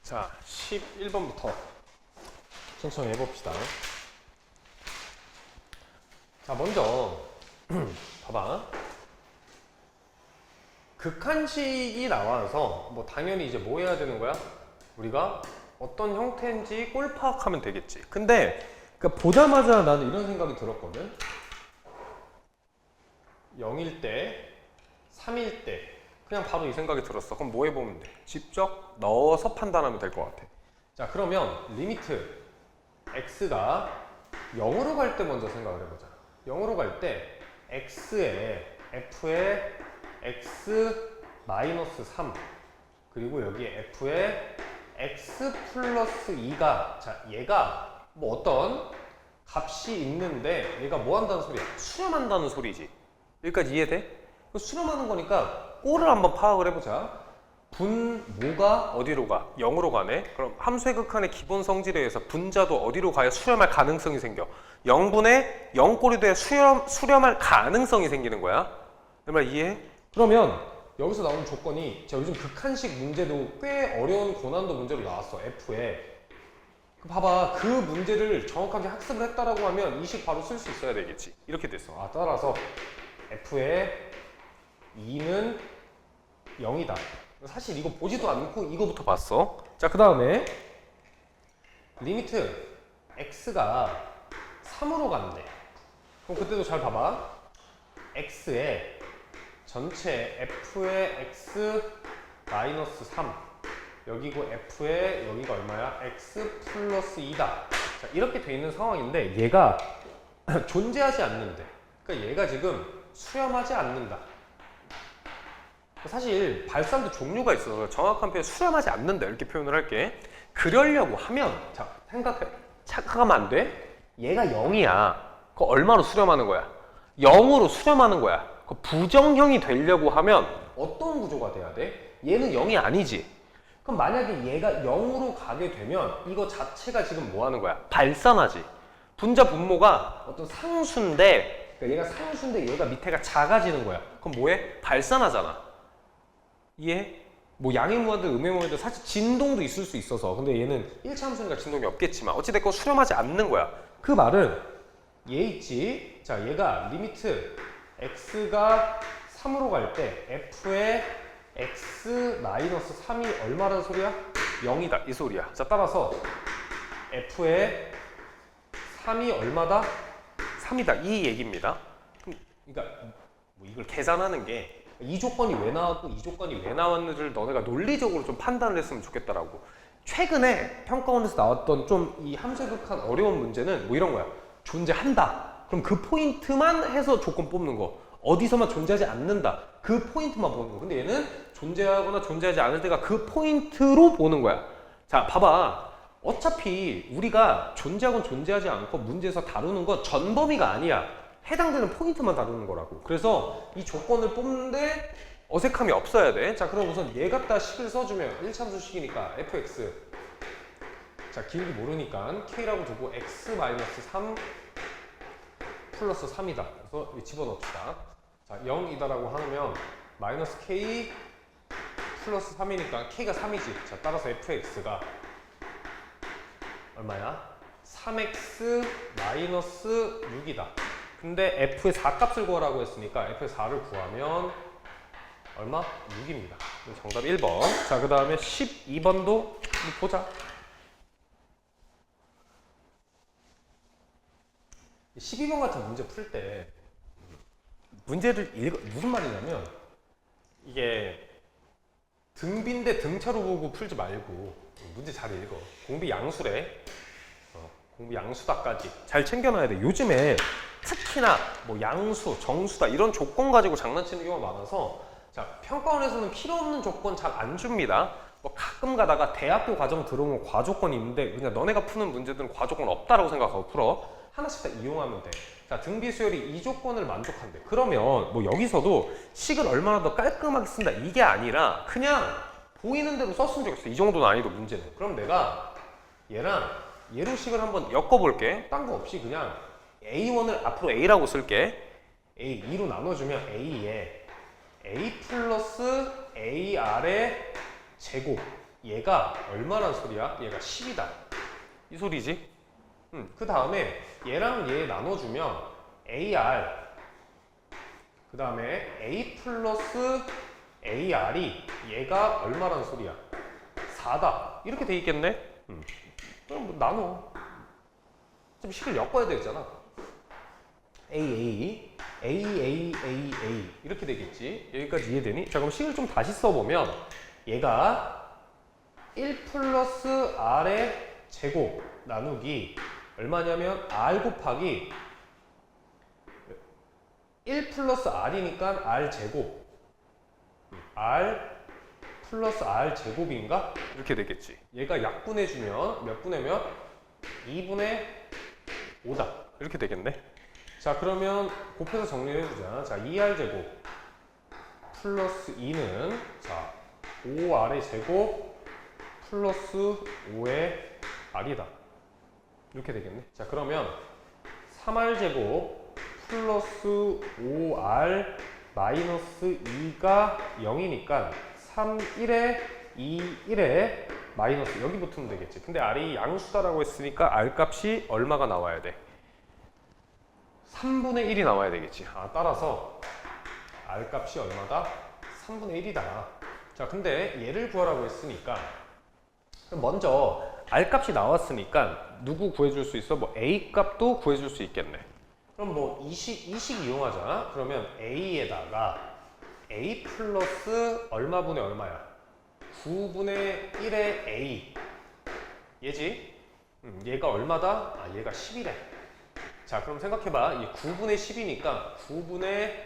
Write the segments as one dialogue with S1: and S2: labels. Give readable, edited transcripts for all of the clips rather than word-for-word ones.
S1: 자, 11번부터 천천히 해봅시다. 자, 먼저 봐봐. 극한식이 나와서 뭐 당연히 이제 뭐 해야 되는 거야? 우리가 어떤 형태인지 꼴 파악하면 되겠지. 근데 그러니까 보자마자 나는 이런 생각이 들었거든. 0일 때, 3일 때 그냥 바로 이 생각이 들었어. 그럼 뭐 해보면 돼? 직접 넣어서 판단하면 될 것 같아. 자, 그러면 리미트 x가 0으로 갈 때 먼저 생각을 해보자. 0으로 갈 때 x에 f에 x 마이너스 3 그리고 여기에 f에 x 플러스 2가 자 얘가 뭐 어떤 값이 있는데 얘가 뭐 한다는 소리야? 수렴한다는 소리지. 여기까지 이해돼? 수렴하는 거니까 꼴을 한번 파악을 해보자. 분모가 어디로 가? 0으로 가네? 그럼 함수의 극한의 기본 성질에 의해서 분자도 어디로 가야 수렴할 가능성이 생겨? 0분의 0꼴이 돼야 수렴할 가능성이 생기는 거야. 내 말 이해해? 그러면 여기서 나오는 조건이 자, 요즘 극한식 문제도 꽤 어려운 고난도 문제로 나왔어. F에. 봐봐. 그 문제를 정확하게 학습을 했다라고 하면 이 식 바로 쓸 수 있어야 되겠지. 이렇게 됐어. 아, 따라서 F에 2는 0이다. 사실 이거 보지도 않고 이거부터 봤어. 자, 그 다음에 리미트 x가 3으로 간대. 그럼 그때도 잘 봐봐. x에 전체 f의 x 마이너스 3 여기고 f의 여기가 얼마야? x 플러스 2다. 자, 이렇게 돼 있는 상황인데 얘가 존재하지 않는데. 그러니까 얘가 지금 수렴하지 않는다. 사실 발산도 종류가 있어서 정확한 표현 수렴하지 않는다 이렇게 표현을 할게. 그러려고 하면 자 착각하면 안 돼. 얘가 0이야. 그거 얼마로 수렴하는 거야? 0으로 수렴하는 거야. 그 부정형이 되려고 하면 어떤 구조가 돼야 돼? 얘는 0이 아니지. 그럼 만약에 얘가 0으로 가게 되면 이거 자체가 지금 뭐 하는 거야? 발산하지. 분자 분모가 어떤 상수인데 그러니까 얘가 상수인데 얘가 밑에가 작아지는 거야. 그럼 뭐해? 발산하잖아. 이해? 뭐 양의무한들 음의무한들 사실 진동도 있을 수 있어서 근데 얘는 1차 함수니까 진동이 없겠지만 어찌됐건 수렴하지 않는 거야. 그 말은 얘 있지? 자, 얘가 리미트 x가 3으로 갈 때 f의 x 마이너스 3이 얼마라는 소리야? 0이다 이 소리야. 자, 따라서 f의 3이 얼마다? 3이다 이 얘기입니다. 그러니까 뭐 이걸 계산하는 게 이 조건이 왜 나왔고 이 조건이 왜 나왔는지를 너네가 논리적으로 좀 판단을 했으면 좋겠다라고. 최근에 평가원에서 나왔던 좀 이 함수의 극한 어려운 문제는 뭐 이런 거야. 존재한다. 그럼 그 포인트만 해서 조건 뽑는 거. 어디서만 존재하지 않는다. 그 포인트만 보는 거. 근데 얘는 존재하거나 존재하지 않을 때가 그 포인트로 보는 거야. 자, 봐봐. 어차피 우리가 존재하건 존재하지 않고 문제에서 다루는 건 전범위가 아니야. 해당되는 포인트만 다루는 거라고. 그래서 이 조건을 뽑는데 어색함이 없어야 돼. 자, 그럼 우선 얘 갖다 식을 써주면 1참수 식이니까 fx 자, 기울기 모르니까 k라고 두고 x-3 플러스 3이다. 그래서 집어넣읍시다. 자, 0이다라고 하면 마이너스 k 플러스 3이니까 k가 3이지. 자, 따라서 fx가 얼마야? 3x 마이너스 6이다. 근데 f의 4값을 구하라고 했으니까 f의 4를 구하면 얼마? 6입니다. 정답 1번. 자, 그 다음에 12번도 보자. 12번 같은 문제 풀 때 문제를 무슨 말이냐면 이게 등비인데 등차로 보고 풀지 말고 문제 잘 읽어. 공비 양수래. 공비 양수다까지 잘 챙겨놔야 돼. 요즘에 특히나 뭐 양수, 정수다 이런 조건 가지고 장난치는 경우가 많아서 자, 평가원에서는 필요 없는 조건 잘 안 줍니다. 뭐 가끔 가다가 대학교 과정 들어오면 과조건이 있는데 그냥 너네가 푸는 문제들은 과조건 없다라고 생각하고 풀어. 하나씩 다 이용하면 돼. 자, 등비 수열이 이 조건을 만족한대. 그러면 뭐 여기서도 식을 얼마나 더 깔끔하게 쓴다 이게 아니라 그냥 보이는 대로 썼으면 좋겠어. 이 정도 난이도 문제는. 그럼 내가 얘랑 얘로 식을 한번 엮어볼게. 딴 거 없이 그냥 A1을 앞으로 A라고 쓸게. A 2로 나눠주면 A에 A 플러스 AR의 제곱 얘가 얼마란 소리야? 얘가 10이다. 이 소리지? 그 다음에 얘랑 얘 나눠주면 AR, 그 다음에 A 플러스 AR이 얘가 얼마란 소리야? 4다. 이렇게 돼 있겠네? 그럼 뭐 나눠. 좀 식을 엮어야 되잖아. A 이렇게 되겠지. 여기까지 이해되니? 자, 그럼 식을 좀 다시 써보면 얘가 1 플러스 R의 제곱 나누기 얼마냐면 R 곱하기 1 플러스 R이니까 R 제곱 R 플러스 R 제곱인가? 이렇게 되겠지. 얘가 약분해주면 몇 분의 몇? 2분의 5다. 이렇게 되겠네. 자, 그러면 곱해서 정리를 해보자. 자, 2R 제곱 플러스 2는 자 5R의 제곱 플러스 5의 R이다. 이렇게 되겠네. 자, 그러면 3R 제곱 플러스 5R 마이너스 2가 0이니까 3, 1에 2, 1에 마이너스 여기 붙으면 되겠지. 근데 R이 양수다라고 했으니까 R 값이 얼마가 나와야 돼? 3분의 1이 나와야 되겠지. 따라서 R 값이 얼마다? 3분의 1이다. 자, 근데 얘를 구하라고 했으니까 먼저 R 값이 나왔으니까 누구 구해줄 수 있어? 뭐 A 값도 구해줄 수 있겠네. 그럼 뭐 이식 이용하자. 그러면 A에다가 A 플러스 얼마분의 얼마야? 9분의 1의 A. 얘지? 얘가 얼마다? 얘가 10이래. 자, 그럼 생각해봐. 이 9분의 10이니까 9분의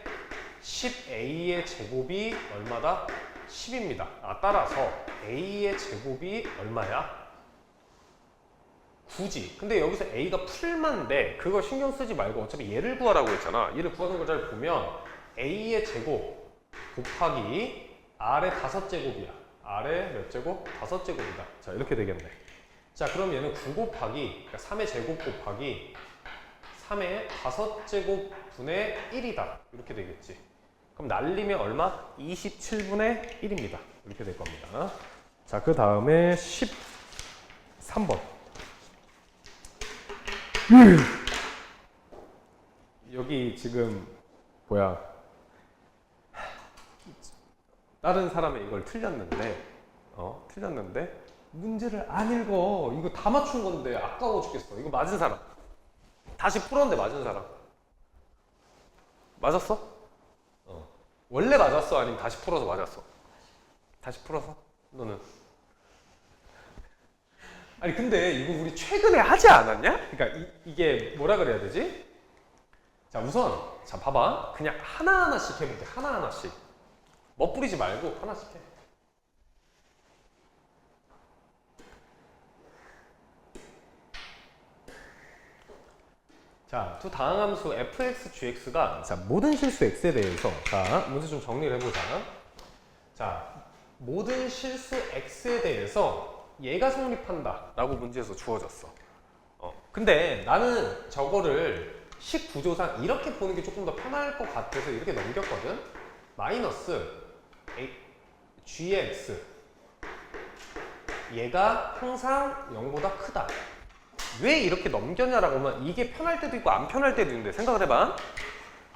S1: 10A의 제곱이 얼마다? 10입니다. 따라서 A의 제곱이 얼마야? 9지. 근데 여기서 A가 풀만데 그거 신경 쓰지 말고 어차피 얘를 구하라고 했잖아. 얘를 구하는 걸 잘 보면 A의 제곱 곱하기 R의 5제곱이야. R의 몇 제곱? 5제곱이다. 자, 이렇게 되겠네. 자, 그럼 얘는 9 곱하기 그러니까 3의 제곱 곱하기 3의 5제곱 분의 1이다. 이렇게 되겠지. 그럼 날리면 얼마? 27분의 1입니다. 이렇게 될 겁니다. 자, 그 다음에 13번. 여기 지금 뭐야? 다른 사람이 이걸 틀렸는데 문제를 안 읽어. 이거 다 맞춘 건데 아까워 죽겠어. 이거 맞은 사람. 다시 풀었는데 맞은 사람. 맞았어? 원래 맞았어? 아니면 다시 풀어서 맞았어? 다시 풀어서? 너는? 아니 근데 이거 우리 최근에 하지 않았냐? 그러니까 이게 뭐라 그래야 되지? 자, 우선 자 봐봐. 그냥 하나하나씩 해볼게. 하나하나씩. 멋부리지 말고 하나씩 해. 자, 두 다항함수 fx, gx가 자, 모든 실수 x에 대해서 자, 문제 좀 정리를 해보자. 자, 모든 실수 x에 대해서 얘가 성립한다 라고 문제에서 주어졌어. 근데 나는 저거를 식 구조상 이렇게 보는 게 조금 더 편할 것 같아서 이렇게 넘겼거든. 마이너스 gx 얘가 항상 0보다 크다. 왜 이렇게 넘겼냐라고 하면 이게 편할 때도 있고 안 편할 때도 있는데 생각을 해봐.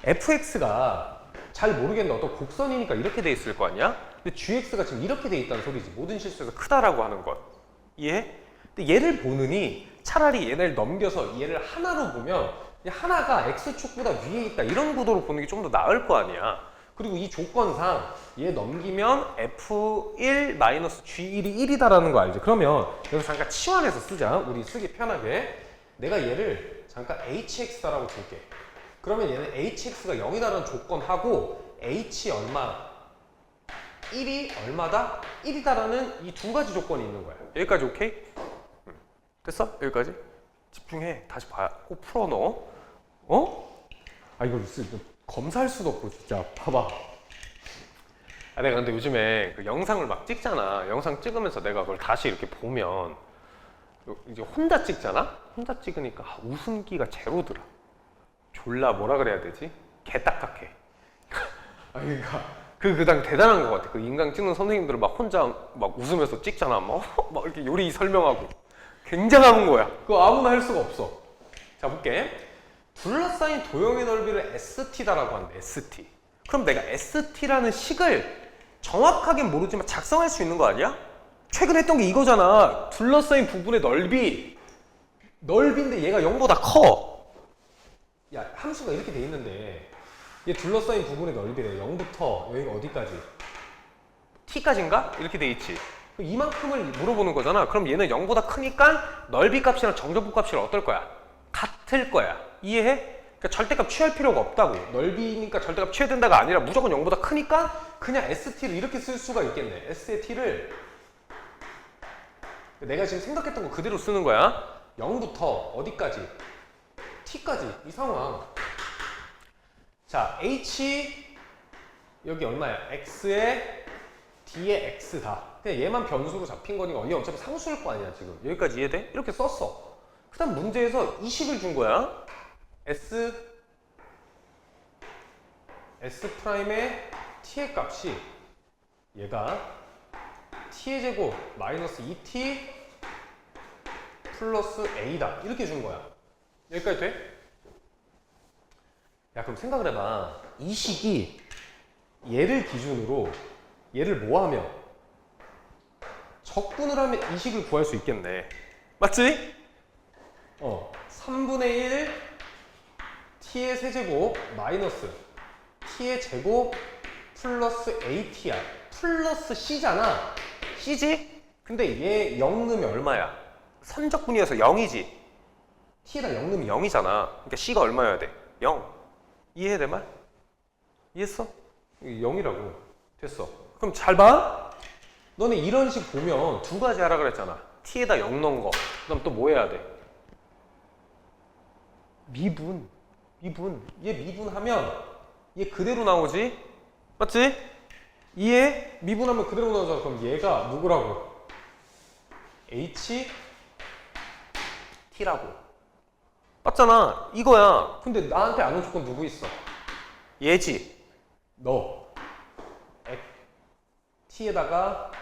S1: fx가 잘 모르겠는데 어떤 곡선이니까 이렇게 돼 있을 거 아니야? 근데 gx가 지금 이렇게 돼 있다는 소리지. 모든 실수에서 크다라고 하는 것. 이해해? 근데 얘를 보느니 차라리 얘를 넘겨서 얘를 하나로 보면 하나가 x축보다 위에 있다 이런 구도로 보는 게 좀 더 나을 거 아니야. 그리고 이 조건상 얘 넘기면 f1-g1이 1이다라는 거 알지? 그러면 여기서 잠깐 치환해서 쓰자. 우리 쓰기 편하게. 내가 얘를 잠깐 hx다라고 줄게. 그러면 얘는 hx가 0이다라는 조건하고 h 얼마? 1이 얼마다? 1이다라는 이 두 가지 조건이 있는 거야. 여기까지 오케이? 됐어? 여기까지? 집중해. 다시 봐야. 꼭 풀어 너. 이거 검사할 수도 없고 진짜 봐봐. 내가 근데 요즘에 그 영상을 막 찍잖아. 영상 찍으면서 내가 그걸 다시 이렇게 보면 이제 혼자 찍잖아? 혼자 찍으니까 웃음기가 제로더라. 졸라 뭐라 그래야 되지? 개딱딱해. 그러니까 그당 대단한 것 같아. 그 인강 찍는 선생님들은 막 혼자 막 웃으면서 찍잖아. 막 이렇게 요리 설명하고. 굉장한 거야. 그거 아무나 할 수가 없어. 자, 볼게. 둘러싸인 도형의 넓이를 ST다라고 하는데, ST. 그럼 내가 ST라는 식을 정확하게 모르지만 작성할 수 있는 거 아니야? 최근에 했던 게 이거잖아. 둘러싸인 부분의 넓이인데 얘가 0보다 커. 야, 함수가 이렇게 돼 있는데 얘 둘러싸인 부분의 넓이래. 0부터 여기가 어디까지? t까지인가? 이렇게 돼 있지. 이만큼을 물어보는 거잖아. 그럼 얘는 0보다 크니까 넓이 값이랑 정적분 값이 어떨 거야? 같을 거야. 이해해? 그러니까 절대값 취할 필요가 없다고. 넓이니까 절대값 취해야 된다가 아니라 무조건 0보다 크니까 그냥 ST를 이렇게 쓸 수가 있겠네. S의 T를 내가 지금 생각했던 거 그대로 쓰는 거야. 0부터 어디까지? T까지. 이 상황. 자, H 여기 얼마야? X에 D에 X다. 그냥 얘만 변수로 잡힌 거니까 얘 어차피 상수일 거 아니야 지금. 여기까지 이해돼? 이렇게 썼어. 그 다음 문제에서 이 식을 준 거야. S 프라임의 T의 값이 얘가 T의 제곱 마이너스 2T 플러스 A다. 이렇게 준 거야. 여기까지 돼? 야, 그럼 생각을 해봐. 이 식이 얘를 기준으로 얘를 뭐 하면 적분을 하면 이 식을 구할 수 있겠네. 맞지? 3분의 1 t의 세제곱 마이너스 t의 제곱 플러스 at야. 플러스 c잖아. c지? 근데 얘 0 넣으면 얼마야? 선적분이어서 0이지. t에다 0 넣으면 0이잖아. 그러니까 c가 얼마여야 돼? 0. 이해해 내 말? 이해했어? 0이라고. 됐어. 그럼 잘 봐. 너네 이런 식 보면 두 가지 하라 그랬잖아. t에다 0 넣은 거. 그럼 또 뭐 해야 돼? 미분. 얘 미분하면 얘 그대로 나오지? 맞지? 이해? 미분하면 그대로 나오잖아. 그럼 얘가 누구라고? h t라고. 맞잖아. 이거야. 근데 나한테 아는 조건 누구 있어? 얘지. 너. t에다가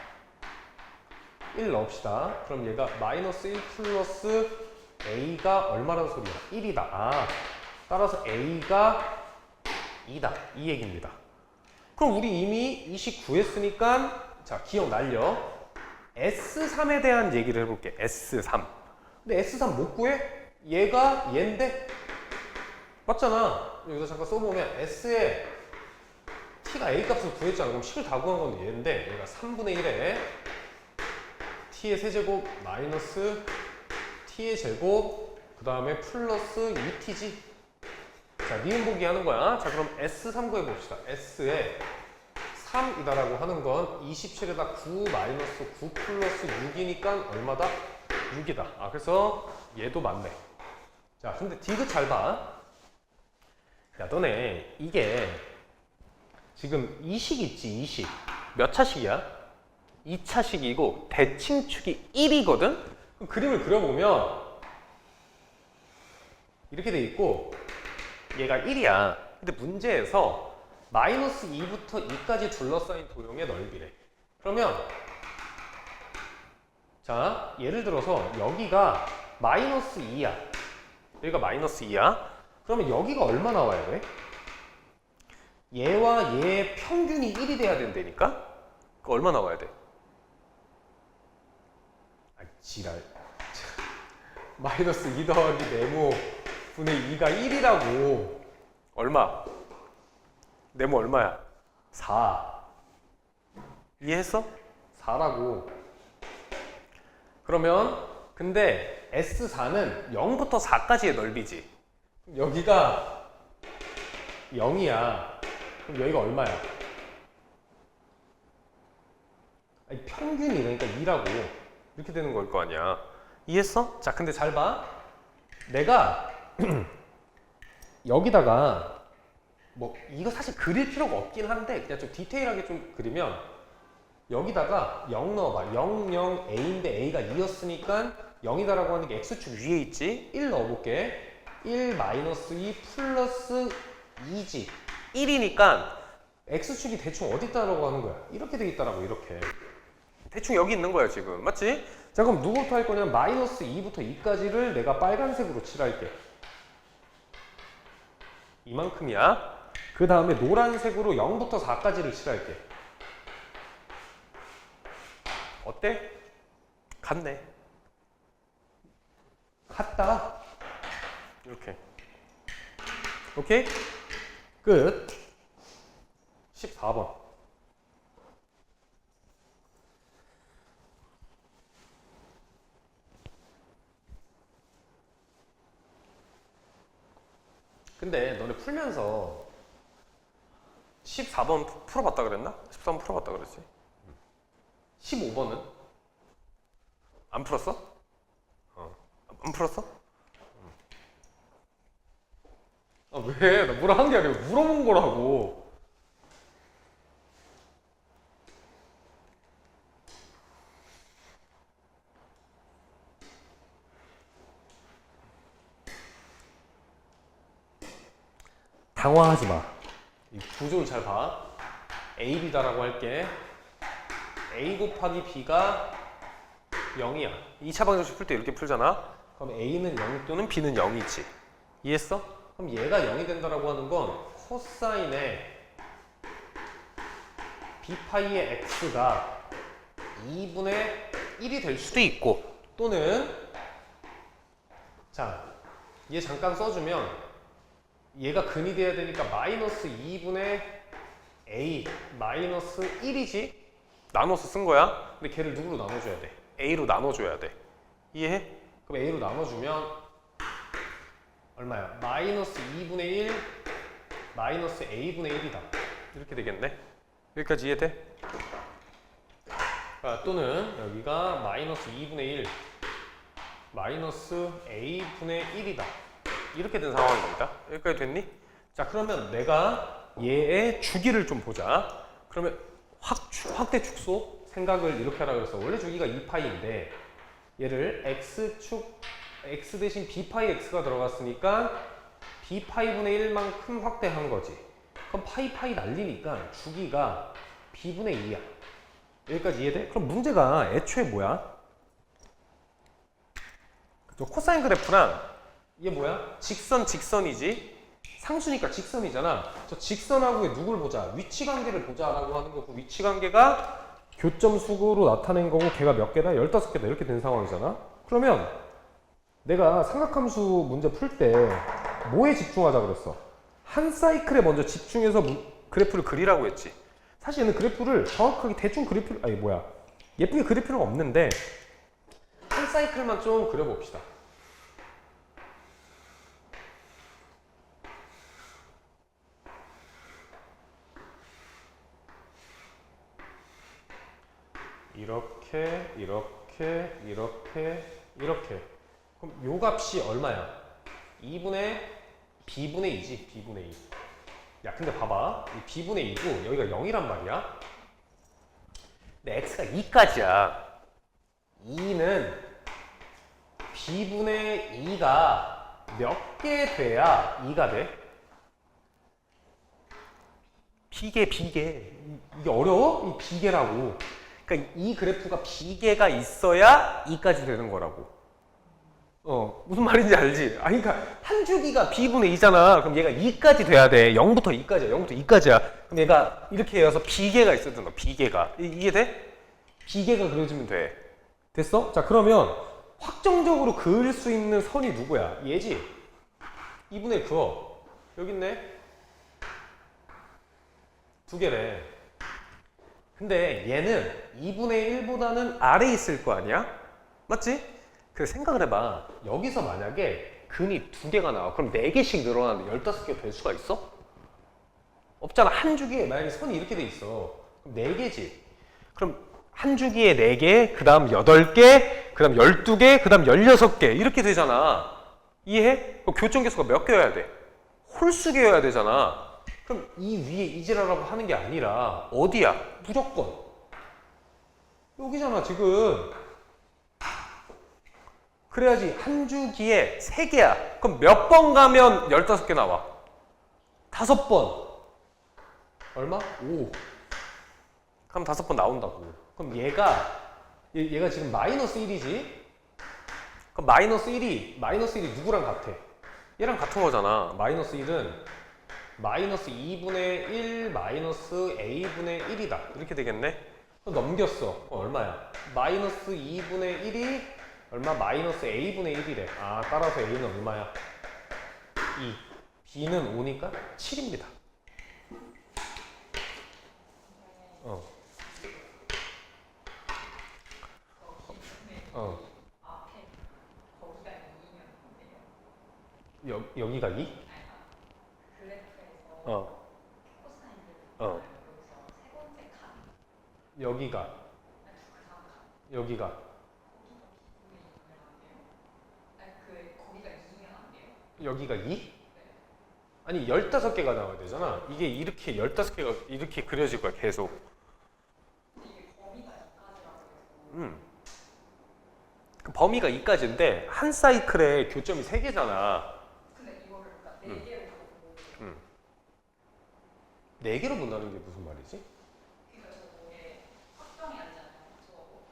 S1: 1 넣읍시다. 그럼 얘가 마이너스 1 플러스 a가 얼마라는 소리야? 1이다. 아, 따라서 a가 2다. 이 얘기입니다. 그럼 우리 이미 이 식 구했으니까 자, 기억 날려. S3에 대한 얘기를 해볼게. S3. 근데 S3 못 구해? 얘가 얘인데? 맞잖아. 여기서 잠깐 써보면 S에 T가 A 값을 구했잖아. 그럼 식을 다 구한 건 얘인데 얘가 3분의 1에 T의 세제곱 마이너스 T의 제곱 그 다음에 플러스 2T지. 자, 니은 보기 하는 거야. 자, 그럼 S3 구해봅시다. S에 3이다라고 하는 건 27에다 9 마이너스 9 플러스 6이니까 얼마다? 6이다. 아, 그래서 얘도 맞네. 자, 근데 디귿 잘 봐. 야, 너네 이게 지금 이 식 있지, 이 식. 몇 차식이야? 2차식이고 대칭축이 1이거든? 그럼 그림을 그려보면 이렇게 돼 있고 얘가 1이야. 근데 문제에서 마이너스 2부터 2까지 둘러싸인 도형의 넓이래. 그러면 자, 예를 들어서 여기가 마이너스 2야. 여기가 마이너스 2야. 그러면 여기가 얼마 나와야 돼? 얘와 얘의 평균이 1이 돼야 된다니까? 그 얼마 나와야 돼? 아, 지랄. 마이너스 2 더하기 네모 분의 2가 1이라고. 얼마? 네모 얼마야? 4. 이해했어? 4라고. 그러면 근데 S4는 0부터 4까지의 넓이지. 여기가 0이야. 그럼 여기가 얼마야? 아니, 평균이 그러니까 2라고. 이렇게 되는 걸 거 아니야. 이해했어? 자, 근데 잘 봐. 내가 여기다가 뭐 이거 사실 그릴 필요가 없긴 한데 그냥 좀 디테일하게 좀 그리면 여기다가 0 넣어봐. 0, 0, A인데 A가 2였으니까 0이다라고 하는 게 X축 위에 있지? 1 넣어볼게. 1 마이너스 2 플러스 2지. 1이니까 x축이 대충 어디 있다라고 하는 거야? 이렇게 돼 있다라고, 이렇게. 대충 여기 있는 거야, 지금. 맞지? 자, 그럼 누구부터 할 거냐면 마이너스 2부터 2까지를 내가 빨간색으로 칠할게. 이만큼이야. 그 다음에 노란색으로 0부터 4까지를 칠할게. 어때? 같네. 같다. 이렇게. 오케이? 끝. 14번. 근데 너네 풀면서 14번 풀어봤다 그랬나? 13번 풀어봤다 그랬지? 15번은? 안 풀었어? 안 풀었어? 아, 왜? 나 뭐라 한 게 아니고 물어본 거라고. 당황하지 마. 이 구조는 잘 봐. A, B다라고 할게. A 곱하기 B가 0이야. 2차 방정식 풀 때 이렇게 풀잖아. 그럼 A는 0 또는 B는 0이지. 이해했어? 그럼 얘가 0이 된다라고 하는 건 코사인의 B파이의 X가 2분의 1이 될 수도 있고, 또는 자, 얘 잠깐 써주면 얘가 근이 돼야 되니까 마이너스 2분의 A 마이너스 1이지? 나눠서 쓴 거야. 근데 걔를 누구로 나눠줘야 돼? A로 나눠줘야 돼. 이해해? 그럼 A로 나눠주면 얼마야? 마이너스 2분의 1 마이너스 A분의 1이다. 이렇게 되겠네. 여기까지 이해돼? 또는 여기가 마이너스 2분의 1 마이너스 A분의 1이다. 이렇게 된 상황입니다. 여기까지 됐니? 자, 그러면 내가 얘의 주기를 좀 보자. 그러면 확대 축소 생각을 이렇게 하라 그랬어. 원래 주기가 2파이인데 얘를 x축 x 대신 b파이 x가 들어갔으니까 b파이분의 1만큼 확대한 거지. 그럼 파이 날리니까 주기가 b분의 2야. 여기까지 이해돼? 그럼 문제가 애초에 뭐야? 그쵸? 코사인 그래프랑 이게 뭐야? 직선이지? 상수니까 직선이잖아. 저 직선하고 누굴 보자? 위치관계를 보자라고 하는 거고, 위치관계가 교점수로 나타낸 거고, 걔가 몇 개다? 15개다. 이렇게 된 상황이잖아. 그러면 내가 삼각함수 문제 풀 때 뭐에 집중하자 그랬어? 한 사이클에 먼저 집중해서 그래프를 그리라고 했지. 사실 얘는 그래프를 정확하게 대충 예쁘게 그릴 필요가 없는데 한 사이클만 좀 그려봅시다. 이렇게. 그럼 요 값이 얼마야? 2분의 b분의 2지. b분의 2. 야, 근데 봐봐. 이 b분의 2고 여기가 0이란 말이야. 근데 x가 2까지야. 2는 b분의 2가 몇 개 돼야 2가 돼? 비계. 이게 어려워? 이 비계라고. 그러니까 이 그래프가 비계가 있어야 2까지 되는 거라고. 무슨 말인지 알지? 아니, 그러니까 한 주기가 b분의 2잖아. 그럼 얘가 2까지 돼야 돼. 0부터 2까지야. 0부터 2까지야. 그럼 얘가 이렇게 해서 비계가 있어야 된다. 비계가. 이게 돼? 비계가 그려지면 돼. 됐어? 자, 그러면 확정적으로 그을 수 있는 선이 누구야? 얘지? 2분의 1 그어. 여기 있네. 두 개래. 근데 얘는 2분의 1보다는 아래에 있을 거 아니야? 맞지? 그래서 생각을 해봐. 여기서 만약에 근이 2개가 나와. 그럼 4개씩 늘어나는데 15개 될 수가 있어? 없잖아. 한 주기에 만약에 선이 이렇게 돼 있어. 그럼 4개지. 그럼 한 주기에 4개, 그 다음 8개, 그 다음 12개, 그 다음 16개 이렇게 되잖아. 이해해? 교점 개수가 몇 개여야 돼? 홀수 개여야 되잖아. 그럼 이 위에 이지라라고 하는 게 아니라 어디야? 무조건 여기잖아 지금. 그래야지. 한 주기에 3개야. 그럼 몇 번 가면 15개 나와? 5번. 얼마? 5. 그럼 5번 나온다고. 그럼 얘가 지금 마이너스 1이지? 그럼 마이너스 1이 누구랑 같아? 얘랑 같은 거잖아. 마이너스 1은 마이너스 2분의 1 마이너스 a분의 1이다. 이렇게 되겠네? 넘겼어. 얼마야? 마이너스 2분의 1이 얼마? 마이너스 a분의 1이래. 아, 따라서 a는 얼마야? 2. b는 5니까 7입니다. 여기가 2? 여기가 여기가 2? 아니 15개가 나와야 되잖아. 이게 이렇게 15개가 이렇게 그려질 거야 계속. 그 범위가 2까지인데 한 사이클에 교점이 3개잖아.
S2: 근데 이거를 그러니까 4개로 보고
S1: 4개로 본다는 게 무슨 말이지?
S2: 그러니까 저게 확정이 아니잖아요. 저거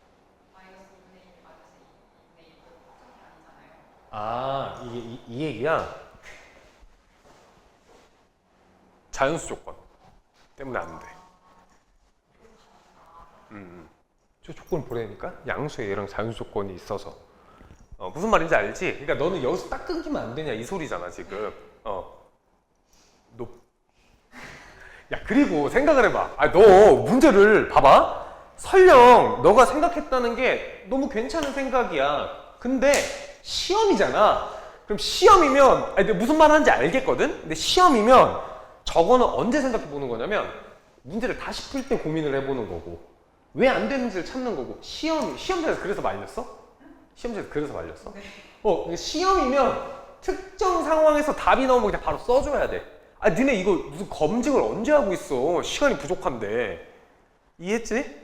S2: 마이너스 2분의 1, 마이너스 2분의 1 확정이 아니잖아요.
S1: 아, 이게 이 얘기야? 자연수 조건 때문에 안 돼. 저 조건을 보라니까? 양수에 얘랑 자연수 조건이 있어서. 무슨 말인지 알지? 그러니까 너는 여기서 딱 끊기면 안 되냐 이 소리잖아 지금. 야, 그리고 생각을 해봐. 아, 너 문제를 봐봐. 설령 너가 생각했다는 게 너무 괜찮은 생각이야. 근데 시험이잖아. 그럼 시험이면, 아니, 내가 무슨 말 하는지 알겠거든? 근데 시험이면 저거는 언제 생각해 보는 거냐면 문제를 다시 풀 때 고민을 해보는 거고 왜 안 되는지를 찾는 거고 시험장에서 그래서 말렸어? 시험장에서 그래서 말렸어? 시험이면 특정 상황에서 답이 나오면 그냥 바로 써줘야 돼. 아, 니네 이거 무슨 검증을 언제 하고 있어? 시간이 부족한데. 이해했지?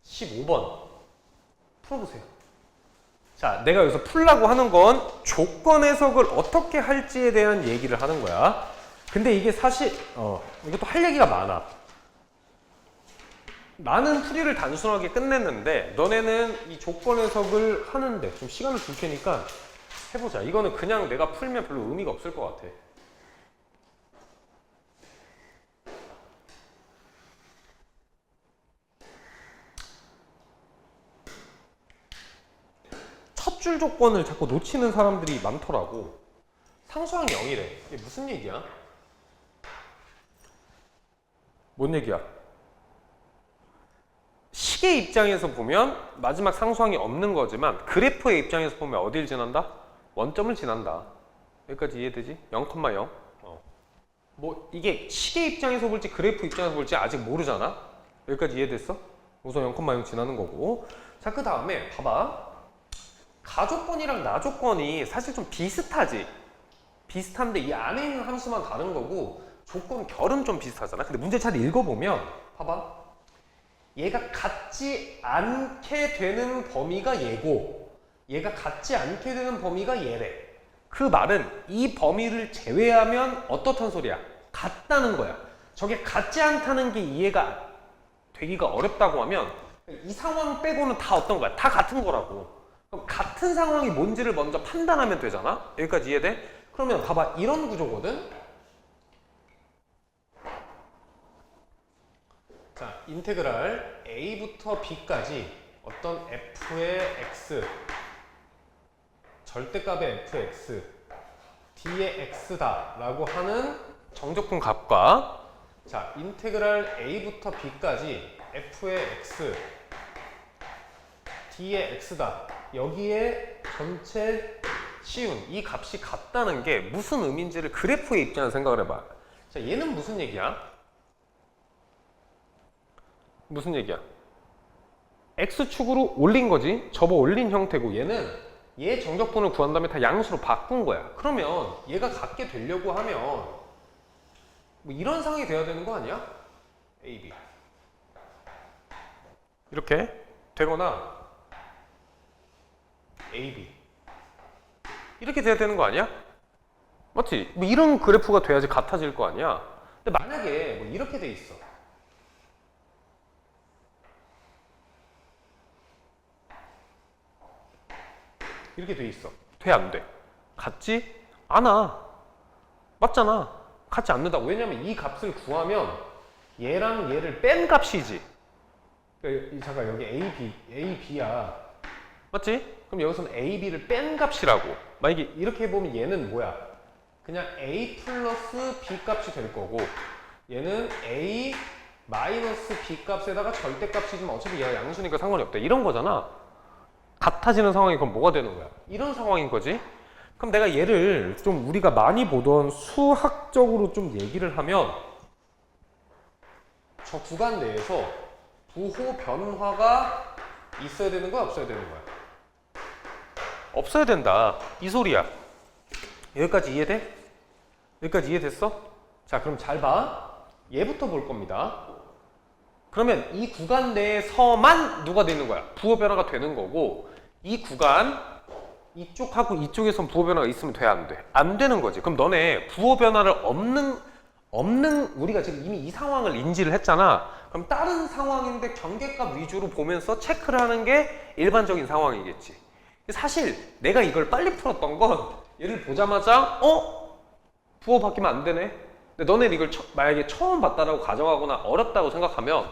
S1: 15번 풀어보세요. 자, 내가 여기서 풀라고 하는 건 조건 해석을 어떻게 할지에 대한 얘기를 하는 거야. 근데 이게 사실 이것도 할 얘기가 많아. 나는 풀이를 단순하게 끝냈는데 너네는 이 조건 해석을 하는데 좀 시간을 줄 테니까 해보자. 이거는 그냥 내가 풀면 별로 의미가 없을 것 같아. 첫 줄 조건을 자꾸 놓치는 사람들이 많더라고. 상수항 0이래. 이게 무슨 얘기야? 뭔 얘기야? 식의 입장에서 보면 마지막 상수항이 없는 거지만 그래프의 입장에서 보면 어딜 지난다? 원점을 지난다. 여기까지 이해되지? 0,0. 뭐 이게 식의 입장에서 볼지 그래프 입장에서 볼지 아직 모르잖아? 여기까지 이해됐어? 우선 0,0 지나는 거고. 자, 그 다음에 봐봐. 가조건이랑 나조건이 사실 좀 비슷하지? 비슷한데 이 안에 있는 함수만 다른 거고 조건 결은 좀 비슷하잖아. 근데 문제 잘 읽어보면 봐봐. 얘가 같지 않게 되는 범위가 얘고 얘가 같지 않게 되는 범위가 얘래. 그 말은 이 범위를 제외하면 어떻단 소리야? 같다는 거야. 저게 같지 않다는 게 이해가 되기가 어렵다고 하면 이 상황 빼고는 다 어떤 거야? 다 같은 거라고. 그럼 같은 상황이 뭔지를 먼저 판단하면 되잖아? 여기까지 이해돼? 그러면 봐봐. 이런 구조거든? 자, 인테그랄 a부터 b까지 어떤 f의 x, 절대값의 fx, d의 x다 라고 하는 정적분 값과 자, 인테그랄 a부터 b까지 f의 x, d의 x다. 여기에 전체 치운 이 값이 같다는 게 무슨 의미인지를 그래프의 입장에서 생각을 해봐. 자, 얘는 무슨 얘기야? 무슨 얘기야? x축으로 올린 거지. 접어 올린 형태고 얘는 얘 정적분을 구한 다음에 다 양수로 바꾼 거야. 그러면 얘가 같게 되려고 하면 뭐 이런 상황이 돼야 되는 거 아니야? a, b 이렇게 되거나 a, b 이렇게 돼야 되는 거 아니야? 맞지? 뭐 이런 그래프가 돼야지 같아질 거 아니야? 근데 만약에 뭐 이렇게 돼 있어. 이렇게 돼 있어. 돼, 안 돼? 같지 않아. 맞잖아. 같지 않는다고. 왜냐면 이 값을 구하면 얘랑 얘를 뺀 값이지. 그러니까 잠깐 여기 A, B야. 맞지? 그럼 여기서는 A, B를 뺀 값이라고. 만약에 이렇게 해보면 얘는 뭐야? 그냥 A 플러스 B 값이 될 거고 얘는 A 마이너스 B 값에다가 절대값이지만 어차피 얘가 양수니까 상관이 없다. 이런 거잖아. 같아지는 상황이 그럼 뭐가 되는 거야? 이런 상황인 거지. 그럼 내가 얘를 좀 우리가 많이 보던 수학적으로 좀 얘기를 하면 저 구간 내에서 부호 변화가 있어야 되는 거야? 없어야 되는 거야? 없어야 된다. 이 소리야. 여기까지 이해돼? 여기까지 이해됐어? 자, 그럼 잘 봐. 얘부터 볼 겁니다. 그러면 이 구간 내에서만 누가 되는 거야? 부호 변화가 되는 거고 이 구간 이쪽하고 이쪽에선 부호 변화가 있으면 돼, 안 돼? 안 되는 거지. 그럼 너네 부호 변화를 없는 우리가 지금 이미 이 상황을 인지를 했잖아. 그럼 다른 상황인데 경계값 위주로 보면서 체크를 하는 게 일반적인 상황이겠지. 사실 내가 이걸 빨리 풀었던 건 얘를 보자마자 부호 바뀌면 안 되네. 근데 너네 이걸 만약에 처음 봤다라고 가정하거나 어렵다고 생각하면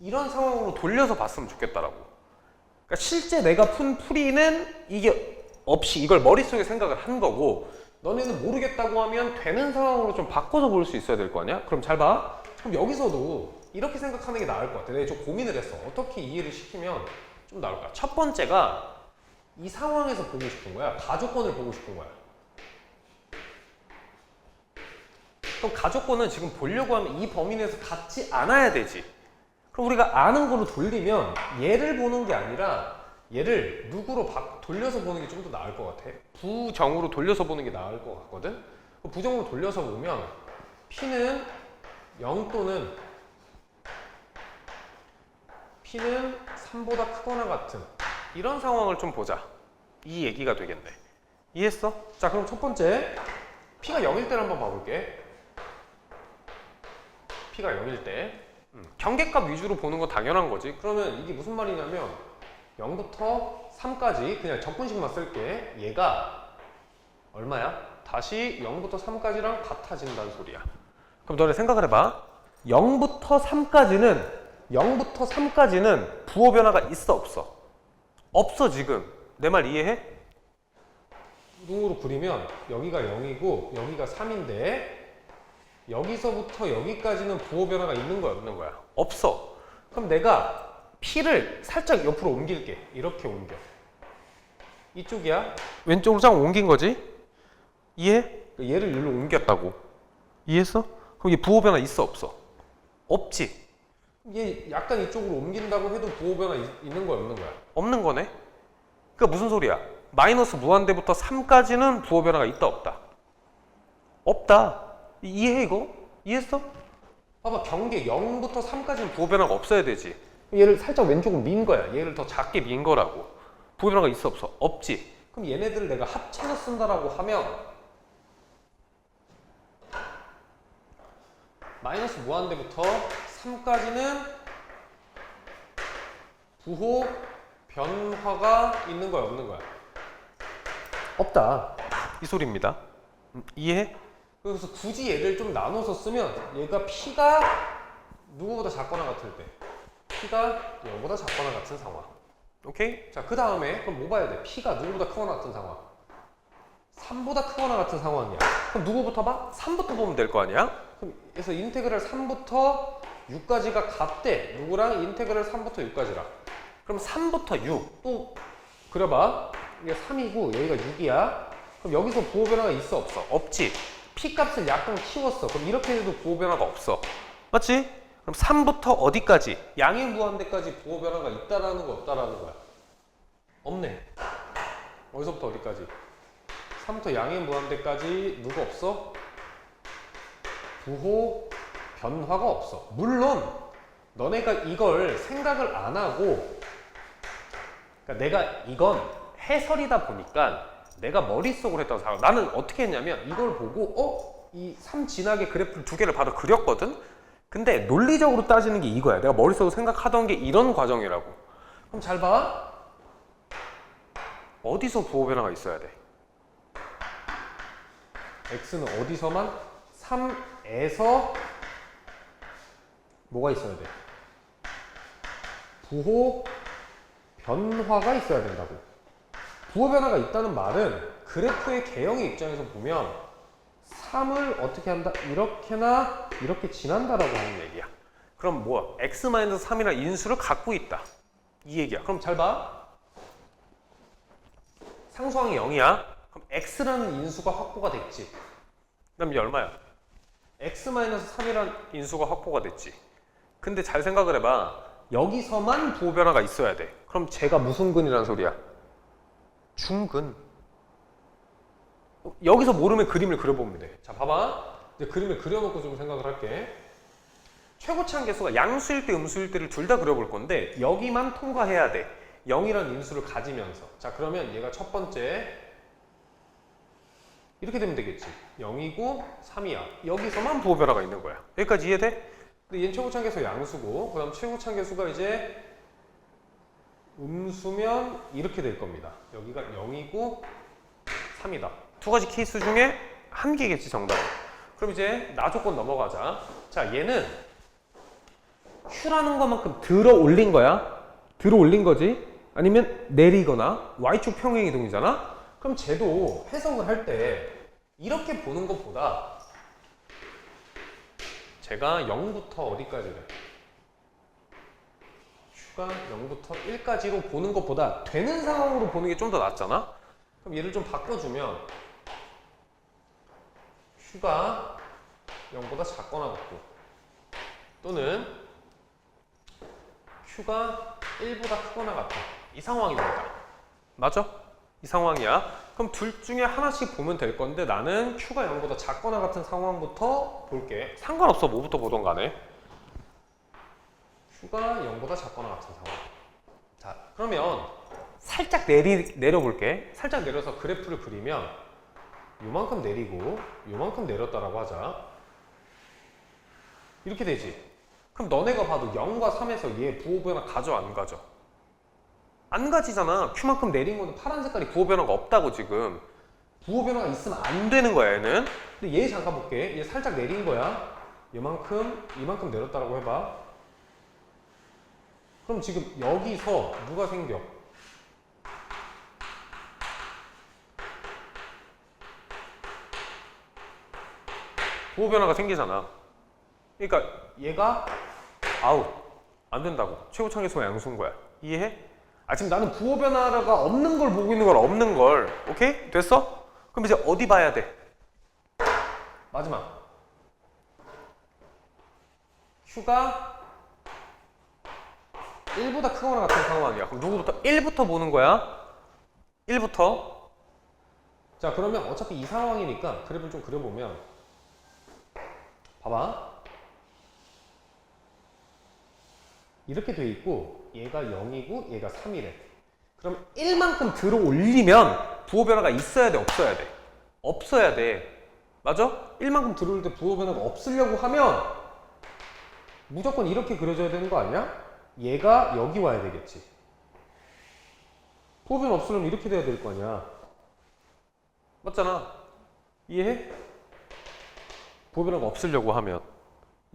S1: 이런 상황으로 돌려서 봤으면 좋겠다라고. 그러니까 실제 내가 푼 풀이는 이게 없이 이걸 머릿속에 생각을 한 거고 너네는 모르겠다고 하면 되는 상황으로 좀 바꿔서 볼 수 있어야 될 거 아니야? 그럼 잘 봐. 그럼 여기서도 이렇게 생각하는 게 나을 것 같아. 내가 좀 고민을 했어. 어떻게 이해를 시키면 좀 나을까? 첫 번째가 이 상황에서 보고 싶은 거야. 가조건을 보고 싶은 거야. 그럼 가조건은 지금 보려고 하면 이 범위 내에서 같지 않아야 되지. 그럼 우리가 아는 걸로 돌리면 얘를 보는 게 아니라 얘를 누구로 돌려서 보는 게 좀 더 나을 것 같아. 부정으로 돌려서 보는 게 나을 것 같거든. 부정으로 돌려서 보면 P는 0 또는 P는 3보다 크거나 같은 이런 상황을 좀 보자. 이 얘기가 되겠네. 이해했어? 자, 그럼 첫 번째 P가 0일 때를 한번 봐볼게. P가 0일 때 경계값 위주로 보는 건 당연한 거지. 그러면 이게 무슨 말이냐면 0부터 3까지 그냥 적분식만 쓸게. 얘가 얼마야? 다시 0부터 3까지랑 같아진다는 소리야. 그럼 너네 생각을 해봐. 0부터 3까지는 부호 변화가 있어 없어? 없어. 지금 내 말 이해해? 눈으로 그리면 여기가 0이고 여기가 3인데 여기서부터 여기까지는 부호 변화가 있는 거야 없는 거야? 없어. 그럼 내가 P를 살짝 옆으로 옮길게. 이렇게 옮겨. 이쪽이야. 왼쪽으로 쫙 옮긴 거지? 이해? 얘를 여기로 옮겼다고. 이해했어? 그럼 이게 부호 변화 있어 없어? 없지. 이게 약간 이쪽으로 옮긴다고 해도 부호 변화 있는 거야 없는 거야? 없는 거네. 그러니까 무슨 소리야? 마이너스 무한대부터 3까지는 부호 변화가 있다 없다? 없다. 이해해 이거? 이해했어? 봐봐, 경계 0부터 3까지는 부호 변화가 없어야 되지. 얘를 살짝 왼쪽으로 민 거야. 얘를 더 작게 민 거라고. 부호 변화가 있어 없어? 없지. 그럼 얘네들을 내가 합쳐서 쓴다라고 하면 마이너스 무한대부터 3까지는 부호 변화가 있는 거야 없는 거야? 없다. 이 소리입니다. 이해해? 그래서 굳이 얘를 좀 나눠서 쓰면 얘가 P가 누구보다 작거나 같을 때 P가 0보다 작거나 같은 상황. 오케이? 자, 그 다음에 그럼 뭐 봐야 돼? P가 누구보다 크거나 같은 상황. 3보다 크거나 같은 상황이야. 그럼 누구부터 봐? 3부터 보면 될 거 아니야? 그럼 그래서 인테그랄 3부터 6까지가 같대. 누구랑? 인테그랄 3부터 6까지랑. 그럼 3부터 6 또 그려봐. 이게 3이고 여기가 6이야. 그럼 여기서 부호 변화가 있어 없어? 없지. P 값을 약간 키웠어. 그럼 이렇게 해도 부호 변화가 없어. 맞지? 그럼 3부터 어디까지? 양의 무한대까지 부호 변화가 있다라는 거 없다라는 거야? 없네. 어디서부터 어디까지? 3부터 양의 무한대까지 누가 없어? 부호 변화가 없어. 물론 너네가 이걸 생각을 안 하고 그러니까 내가 이건 해설이다 보니까 내가 머릿속으로 했던 상황. 나는 어떻게 했냐면 이걸 보고 이 3 진하게 그래프를 두 개를 바로 그렸거든? 근데 논리적으로 따지는 게 이거야. 내가 머릿속으로 생각하던 게 이런 과정이라고. 그럼 잘 봐. 어디서 부호 변화가 있어야 돼? x는 어디서만? 3에서 뭐가 있어야 돼? 부호 변화가 있어야 된다고. 부호 변화가 있다는 말은 그래프의 개형의 입장에서 보면 3을 어떻게 한다? 이렇게나 이렇게 지난다라고 하는 얘기야. 그럼 뭐야? x-3이라는 인수를 갖고 있다. 이 얘기야. 그럼 잘 봐. 상수항이 0이야. 그럼 x라는 인수가 확보가 됐지. 그럼 이게 얼마야? x-3이라는 인수가 확보가 됐지. 근데 잘 생각을 해봐. 여기서만 부호 변화가 있어야 돼. 그럼 쟤가 무슨 근이라는 소리야? 중근. 여기서 모르면 그림을 그려보면 돼. 자, 봐봐. 이제 그림을 그려놓고 좀 생각을 할게. 최고차항 계수가 양수일 때 음수일 때를 둘 다 그려볼 건데 여기만 통과해야 돼. 0이라는 인수를 가지면서. 자, 그러면 얘가 첫 번째 이렇게 되면 되겠지. 0이고 3이야. 여기서만 부호 변화가 있는 거야. 여기까지 이해돼? 근데 얘는 최고차항 계수 양수고 그 다음 최고차항 계수가 이제 음수면 이렇게 될 겁니다. 여기가 0이고 3이다. 두 가지 케이스 중에 한 개겠지, 정답은. 그럼 이제 나조건 넘어가자. 자, 얘는 Q라는 것만큼 들어 올린 거야. 들어 올린 거지. 아니면 내리거나 Y축 평행 이동이잖아. 그럼 쟤도 해석을 할 때 이렇게 보는 것보다 제가 0부터 어디까지래? Q가 0부터 1까지로 보는 것보다 되는 상황으로 보는 게 좀 더 낫잖아? 그럼 얘를 좀 바꿔주면 Q가 0보다 작거나 같고 또는 Q가 1보다 크거나 같아. 이 상황이 된다. 맞아? 이 상황이야. 그럼 둘 중에 하나씩 보면 될 건데 나는 Q가 0보다 작거나 같은 상황부터 볼게. 상관없어. 뭐부터 보던 간에. Q가 0보다 작거나 같은 상황. 자, 그러면 살짝 내려볼게. 살짝 내려서 그래프를 그리면 요만큼 내리고 요만큼 내렸다라고 하자. 이렇게 되지. 그럼 너네가 봐도 0과 3에서 얘 부호 변화 가져 안 가져? 안 가지잖아. Q만큼 내린 거는 파란 색깔이 부호 변화가 없다고 지금. 부호 변화가 있으면 안 되는 거야 얘는. 근데 얘 잠깐 볼게. 얘 살짝 내린 거야. 이만큼 내렸다라고 해봐. 그럼 지금 여기서 누가 생겨? 부호 변화가 생기잖아. 그러니까 얘가 아웃. 안 된다고. 최고차항 계수가 양수인 거야. 이해해? 아, 지금 나는 부호 변화가 없는 걸 보고 있는 걸 없는 걸. 오케이? 됐어? 그럼 이제 어디 봐야 돼? 마지막. Q가 1보다 크거나 같은 상황이야. 그럼 누구부터? 1부터 보는 거야. 1부터. 자, 그러면 어차피 이 상황이니까 그래프를 좀 그려보면 봐봐. 이렇게 돼 있고 얘가 0이고 얘가 3이래. 그럼 1만큼 들어 올리면 부호 변화가 있어야 돼, 없어야 돼? 없어야 돼. 맞아? 1만큼 들어올 때 부호 변화가 없으려고 하면 무조건 이렇게 그려져야 되는 거 아니야? 얘가 여기 와야 되겠지. 부호 변화 없으려면 이렇게 돼야 될 거 아니야. 맞잖아. 이해해? 부호 변화가 없으려고 하면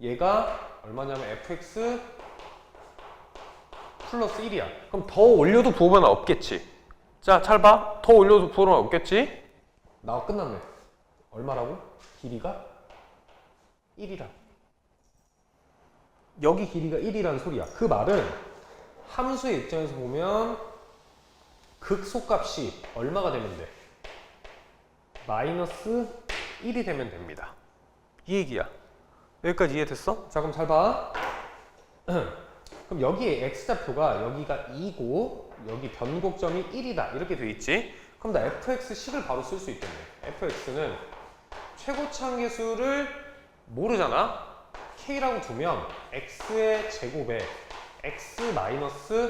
S1: 얘가 얼마냐면 fx 플러스 1이야. 그럼 더 올려도 부호 변화 없겠지. 자, 잘 봐. 더 올려도 부호 변화 없겠지? 나와 끝났네. 얼마라고? 길이가 1이라. 여기 길이가 1이라는 소리야. 그 말은 함수의 입장에서 보면 극소값이 얼마가 되면 돼? 마이너스 1이 되면 됩니다. 이 얘기야. 여기까지 이해됐어? 자, 그럼 잘 봐. 그럼 여기에 x좌표가 여기가 2고 여기 변곡점이 1이다 이렇게 돼 있지? 그럼 나 fx식을 바로 쓸 수 있겠네. fx는 최고차항 계수를 모르잖아? k라고 두면 x의 제곱에 x 마이너스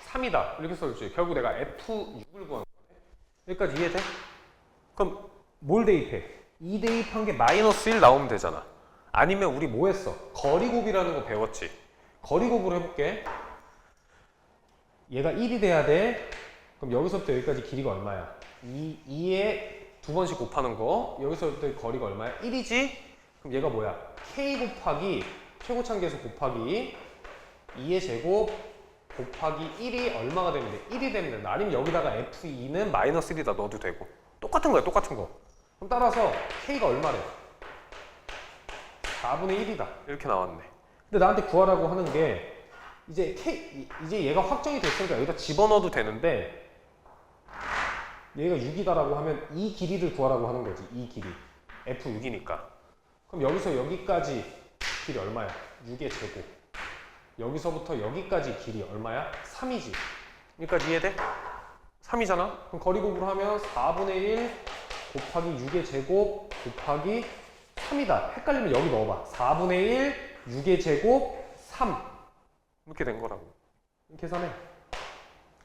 S1: 3이다 이렇게 써줄지. 결국 내가 f6을 구하는 거네. 여기까지 이해돼? 그럼 뭘 대입해? 2 대입한 게 마이너스 1 나오면 되잖아. 아니면 우리 뭐 했어? 거리곱이라는 거 배웠지? 거리곱으로 해볼게. 얘가 1이 돼야 돼. 그럼 여기서부터 여기까지 길이가 얼마야? 2에 두 번씩 곱하는 거. 여기서부터 거리가 얼마야? 1이지? 그럼 얘가 뭐야? k 곱하기 최고차계수 곱하기 2의 제곱 곱하기 1이 얼마가 되면 돼? 1이 되면 된다. 아니면 여기다가 f2는 마이너스 1이다 넣어도 되고. 똑같은 거야, 똑같은 거. 그럼 따라서 k가 얼마래? 4분의 1이다. 이렇게 나왔네. 근데 나한테 구하라고 하는 게 이제 얘가 확정이 됐으니까 여기다 집어넣어도 되는데 얘가 6이다라고 하면 이 길이를 구하라고 하는 거지. 이 길이. f6이니까. 그럼 여기서 여기까지 길이 얼마야? 6의 제곱. 여기서부터 여기까지 길이 얼마야? 3이지. 여기까지 이해돼? 3이잖아? 그럼 거리곱으로 하면 4분의 1 곱하기 6의 제곱 곱하기 3이다. 헷갈리면 여기 넣어봐. 4분의 1, 6의 제곱, 3. 이렇게 된 거라고. 계산해.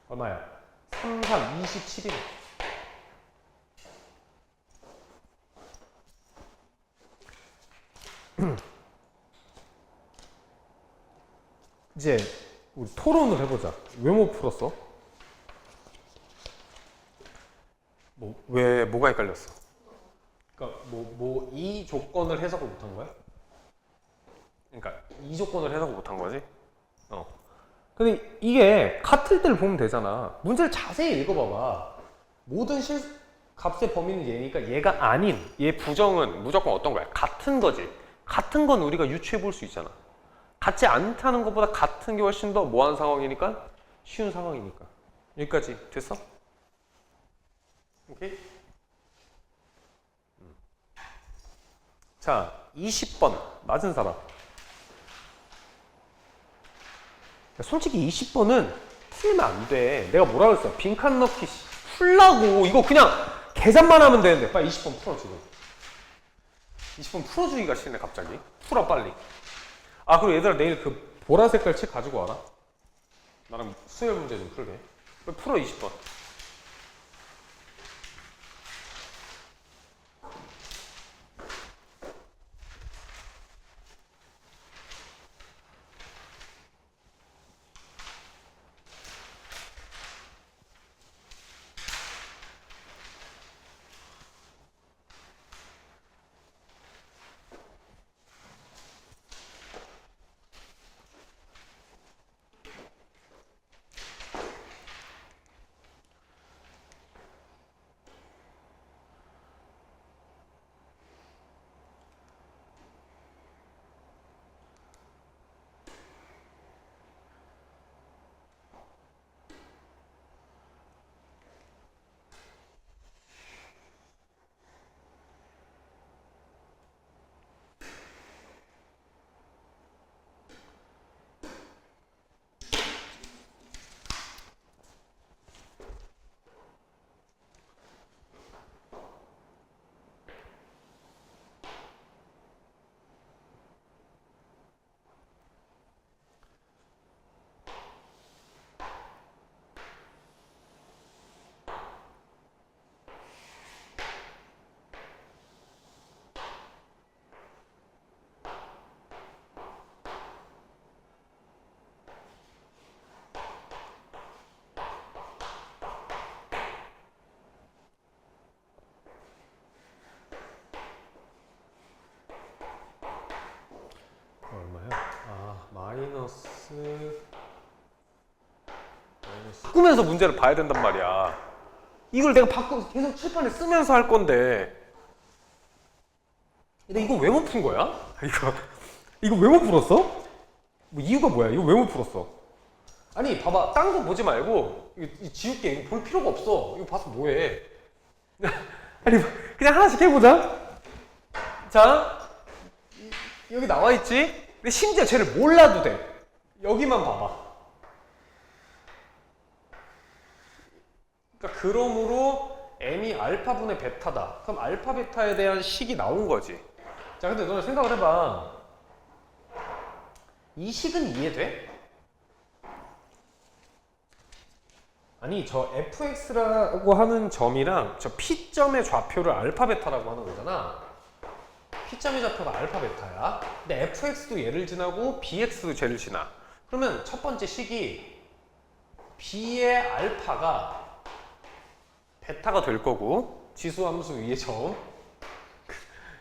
S1: 얼마야? 3, 3, 27이네. 이제 우리 토론을 해보자. 왜 못 풀었어? 뭐가 헷갈렸어? 그러니까 이 조건을 해석을 못한 거야? 그러니까 이 조건을 해석을 못한 거지? 근데 이게 같을 때를 보면 되잖아. 문제를 자세히 읽어봐봐. 모든 값의 범위는 얘니까 얘가 아닌 얘 부정은 무조건 어떤 거야? 같은 거지. 같은 건 우리가 유추해 볼 수 있잖아. 같지 않다는 것보다 같은 게 훨씬 더 뭐한 상황이니까? 쉬운 상황이니까. 여기까지 됐어? 오케이? 자, 20번 맞은 사람. 솔직히 20번은 풀면 안 돼. 내가 뭐라 그랬어? 빈칸 넣기 풀라고. 이거 그냥 계산만 하면 되는데. 빨리 20번 풀어 지금. 20번 풀어주기가 싫네 갑자기. 풀어 빨리. 아 그리고 얘들아 내일 그 보라 색깔 책 가지고 와라. 나랑 수열 문제 좀 풀게. 빨리 풀어 20번. 얼마야? 아 마이너스 바꾸면서 문제를 봐야 된단 말이야. 이걸 내가 계속 칠판에 쓰면서 할 건데. 근데 이거 왜 못 푼 거야? 이거 왜 못 풀었어? 뭐 이유가 뭐야? 이거 왜 못 풀었어? 아니 봐봐, 딴 거 보지 말고 이거 지울게. 이거 볼 필요가 없어. 이거 봐서 뭐해? 아니 그냥 하나씩 해보자. 자 여기 나와 있지? 근데 심지어 쟤를 몰라도 돼. 여기만 봐봐. 그러니까 그러므로 m이 알파분의 베타다. 그럼 알파 베타에 대한 식이 나온 거지. 자 근데 너네 생각을 해봐. 이 식은 이해돼? 아니 저 fx라고 하는 점이랑 저 p점의 좌표를 알파 베타라고 하는 거잖아. p점의 좌표가 알파 베타야. 근데 fx도 얘를 지나고 bx도 쟤를 지나. 그러면 첫 번째 식이 b의 알파가 베타가 될 거고 지수 함수 위에 점.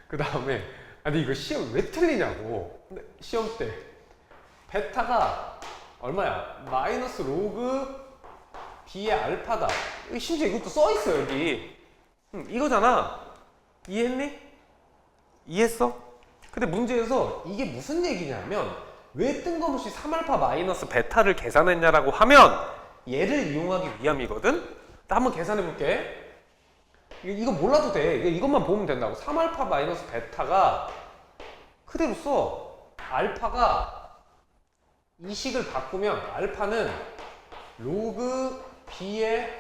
S1: 그 다음에 아니 이거 시험 왜 틀리냐고. 근데 시험 때 베타가 얼마야? 마이너스 로그 b의 알파다. 심지어 이것도 써 있어 여기. 이거잖아. 이해했니? 이해했어? 근데 문제에서 이게 무슨 얘기냐면 왜 뜬금없이 3알파 마이너스 베타를 계산했냐라고 하면 얘를 이용하기 위함이거든? 나 한번 계산해 볼게. 이거 몰라도 돼. 이것만 보면 된다고. 3알파 마이너스 베타가 그대로 써. 알파가 이 식을 바꾸면 알파는 로그 b의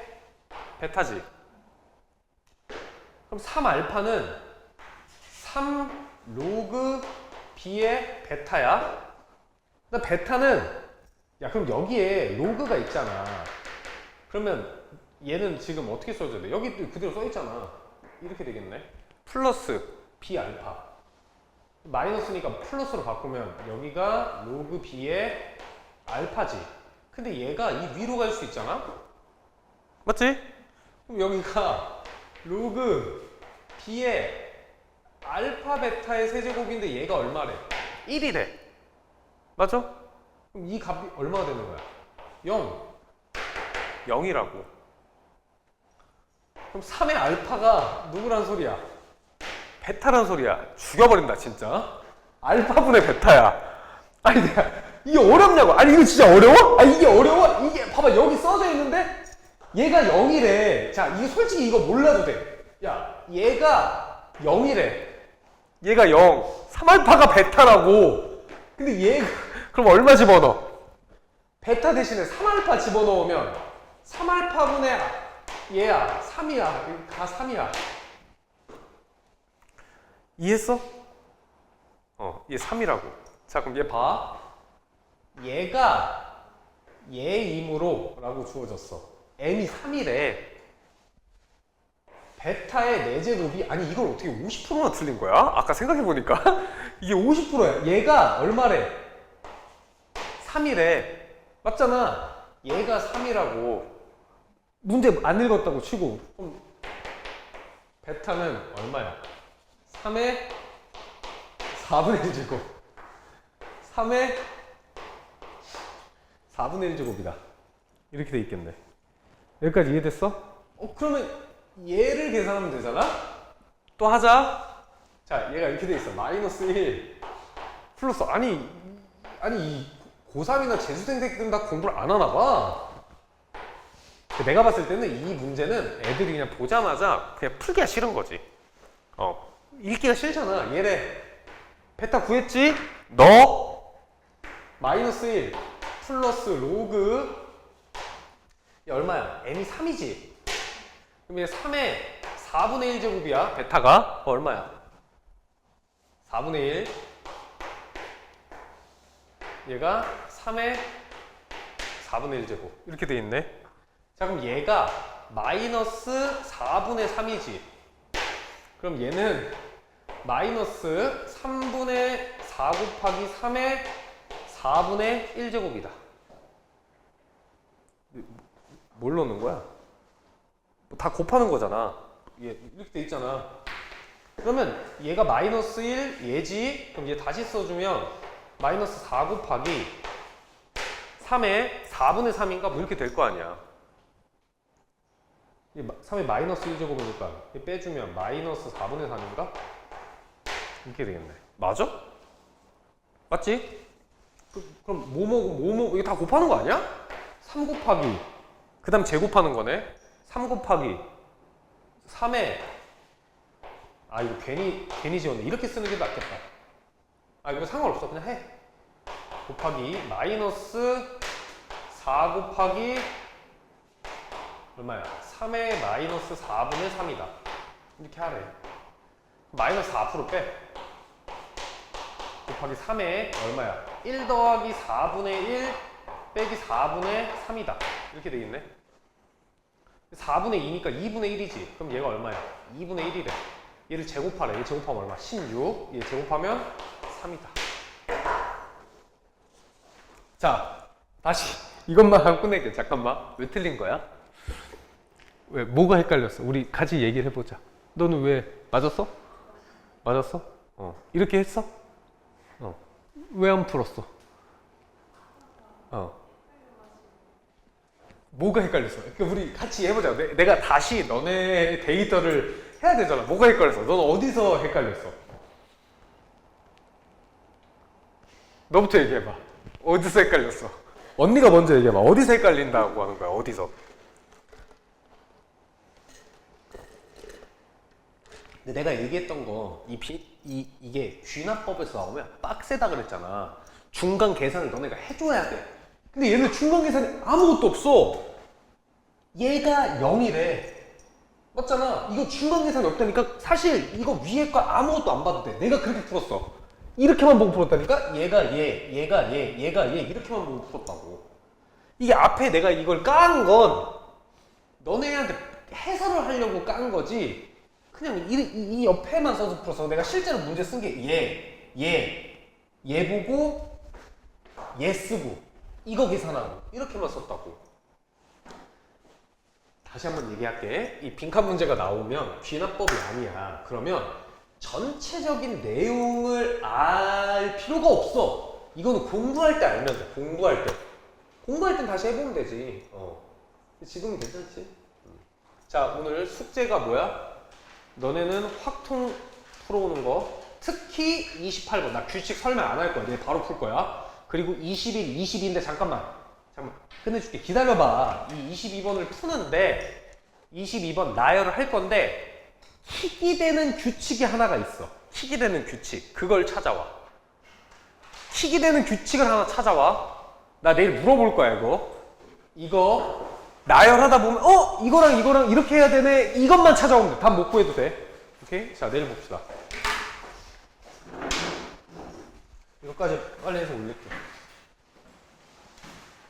S1: 베타지. 그럼 3알파는 3 로그 b의 베타야. 그다음 베타는 야 그럼 여기에 로그가 있잖아. 그러면 얘는 지금 어떻게 써줘야 돼? 여기 또 그대로 써 있잖아. 이렇게 되겠네. 플러스 b 알파. 마이너스니까 플러스로 바꾸면 여기가 로그 b의 알파지. 근데 얘가 이 위로 갈 수 있잖아? 맞지? 그럼 여기가 로그 b의 알파 베타의 세제곱인데 얘가 얼마래? 1이래. 맞아? 그럼 이 값이 얼마가 되는 거야? 0. 0이라고. 그럼 3의 알파가 누구란 소리야? 베타란 소리야. 죽여버린다 진짜. 알파분의 베타야. 아니 내가 이게 어렵냐고. 아니 이거 진짜 어려워? 아니 이게 어려워? 이게 봐봐 여기 써져 있는데 얘가 0이래. 자 이게 솔직히 이거 몰라도 돼. 야 얘가 0이래. 얘가 0. 3알파가 베타라고. 근데 얘가 그럼 얼마 집어넣어? 베타 대신에 3알파 집어넣으면 3알파분의 얘야 3이야. 다 3이야. 이해했어? 얘 3이라고. 자 그럼 얘 봐. 얘가 얘이므로 라고 주어졌어. m이 3이래. 베타의 4제곱이 아니 이걸 어떻게 50%나 틀린 거야? 아까 생각해보니까 이게 50%야. 얘가 얼마래? 3이래. 맞잖아. 얘가 3이라고. 문제 안 읽었다고 치고. 그럼 베타는 얼마야? 3의 4분의 1제곱. 3의 4분의 1제곱이다. 이렇게 돼 있겠네. 여기까지 이해됐어? 그러면 얘를 계산하면 되잖아? 또 하자. 자, 얘가 이렇게 돼 있어. 마이너스 1 플러스 아니 이 고3이나 재수생 새끼들은 다 공부를 안 하나 봐. 내가 봤을 때는 이 문제는 애들이 그냥 보자마자 그냥 풀기가 싫은 거지. 읽기가 싫잖아. 얘래. 베타 구했지? 너 마이너스 1 플러스 로그 얘 얼마야? m이 3이지? 그럼 얘 3의 4분의 1제곱이야. 베타가 얼마야? 4분의 1 얘가 3의 4분의 1제곱 이렇게 돼 있네. 자 그럼 얘가 마이너스 4분의 3이지. 그럼 얘는 마이너스 3분의 4 곱하기 3의 4분의 1제곱이다. 뭘 넣는 거야? 다 곱하는 거잖아. 얘 이렇게 돼 있잖아. 그러면 얘가 마이너스 1 얘지? 그럼 얘 다시 써주면 마이너스 4 곱하기 3의 4분의 3인가? 뭐 이렇게 될 거 아니야. 3의 마이너스 1제곱이니까 얘 빼주면 마이너스 4분의 3인가? 이렇게 되겠네. 맞아? 맞지? 그럼 뭐뭐 이거 다 곱하는 거 아니야? 3 곱하기 그 다음 제곱하는 거네. 3 곱하기 3에 이거 괜히 지웠네. 이렇게 쓰는 게 낫겠다. 이거 상관없어. 그냥 해. 곱하기 마이너스 4 곱하기 얼마야? 3의 마이너스 4분의 3이다. 이렇게 하래. 마이너스 4 앞으로 빼. 곱하기 3에 얼마야? 1 더하기 4분의 1 빼기 4분의 3이다. 이렇게 되겠네. 4분의 2니까 2분의 1이지. 그럼 얘가 얼마야? 2분의 1이래. 얘를 제곱하래. 얘 제곱하면 얼마? 16. 얘 제곱하면 3이다. 자, 다시 이것만 하고 끝낼게. 잠깐만. 왜 틀린 거야? 왜? 뭐가 헷갈렸어? 우리 같이 얘기를 해보자. 너는 왜 맞았어? 맞았어? 이렇게 했어? 왜 안 풀었어? 뭐가 헷갈렸어? 그러니까 우리 같이 해보자. 내가 다시 너네 데이터를 해야 되잖아. 뭐가 헷갈렸어? 넌 어디서 헷갈렸어? 너부터 얘기해봐. 어디서 헷갈렸어? 언니가 먼저 얘기해봐. 어디서 헷갈린다고 하는 거야? 어디서? 근데 내가 얘기했던 거, 이게 귀납법에서 나오면 빡세다 그랬잖아. 중간 계산을 너네가 해줘야 돼. 근데 얘는 중간 계산이 아무것도 없어. 얘가 0이래. 맞잖아. 이거 중간 계산이 없다니까. 사실 이거 위에 거 아무것도 안 봐도 돼. 내가 그렇게 풀었어. 이렇게만 보고 풀었다니까. 얘가 얘가 얘가 얘 이렇게만 보고 풀었다고. 이게 앞에 내가 이걸 깐 건 너네한테 해설을 하려고 깐 거지. 그냥 이 옆에만 써서 풀었어. 내가 실제로 문제 쓴 게 얘 보고 얘 쓰고 이거 계산하고 이렇게만 썼다고. 다시 한번 얘기할게. 이 빈칸 문제가 나오면 귀납법이 아니야. 그러면 전체적인 내용을 알 필요가 없어. 이거는 공부할 때 알면 돼. 공부할 때. 공부할 땐 다시 해보면 되지. 지금은 괜찮지? 자, 오늘 숙제가 뭐야? 너네는 확통 풀어오는 거. 특히 28번. 나 규칙 설명 안 할 거야. 내가 바로 풀 거야. 그리고 21, 22인데 잠깐만 끝내줄게. 기다려봐. 이 22번을 푸는데 22번 나열을 할 건데 킥이 되는 규칙이 하나가 있어. 킥이 되는 규칙. 그걸 찾아와. 킥이 되는 규칙을 하나 찾아와. 나 내일 물어볼 거야. 이거 나열하다 보면 이거랑 이렇게 해야 되네. 이것만 찾아오면 돼. 답 못 구해도 돼. 오케이? 자, 내일 봅시다. 이거까지 빨리 해서 올릴게.